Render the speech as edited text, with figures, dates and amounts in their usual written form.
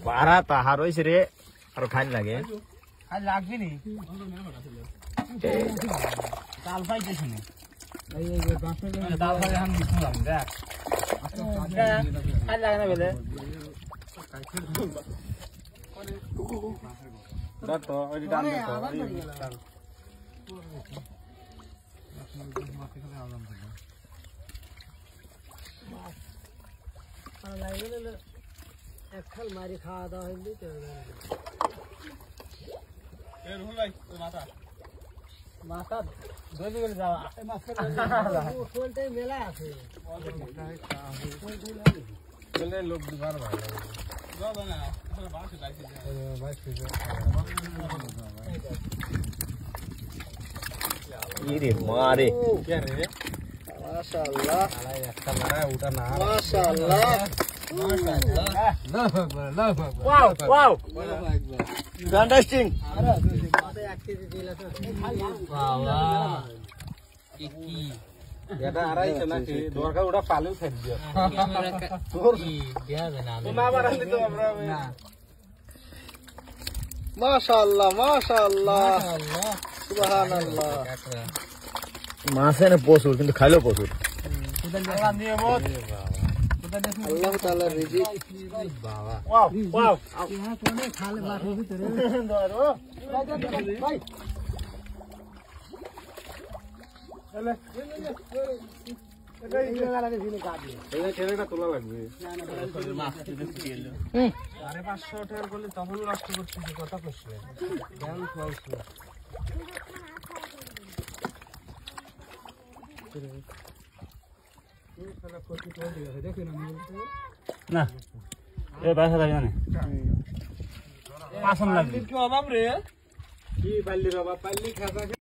বাড়া তাহার হইছে রে আর খাই লাগে খাই লাগবে নি তাল পাইছিস নি এই তাল পাই এখন শুনলাম দেখ খাই লাগে না বলে তো ওই ডাল তো একখাল মারি খাওয়া দাওয়া হইলি তো এর হলাই তো মাথা মাথা দলি গেলে যাওয়া কোনটাই মেলা আছে চলে লোক দুবার ভালো যাও না আসলে বাসে যাইছে ইরে মারে কে রে মাশাআল্লাহ আলাই একটা মারা ওটা না মাশাআল্লাহ মাশাআল্লাহ আল্লাহু আকবার আল্লাহু আকবার ওয়াও ওয়াও ফ্যান্টাস্টিক বাবা কি এটা আড়াইছে নাকি দরকার ওটা পালেও ফেল দিও তোর কি দেয়া যায় না না বাড়ালি তো আমরা না মাশাআল্লাহ মাশাআল্লাহ মাশাআল্লাহ সুবহানাল্লাহ মাছে না প্রচুর কিন্তু খাইলেও প্রচুর আল্লাহ নিয়ামত আল্লাহ তাআলা রিজিক বাবা ওয়াও ওয়াও ইহা কোনে খালে মাঠের ভিতরে ধরো ভাই এই ছেলেটা তোলা লাগবে আরে 500 টাকা করলে তখন নষ্ট করছিস কথা কইছিস কেন খাওয়াছিস না এ বাইরে যাবে না পাছন লাগবে কি অভাব রে কি পাল্লি বাবা পাল্লি খাসা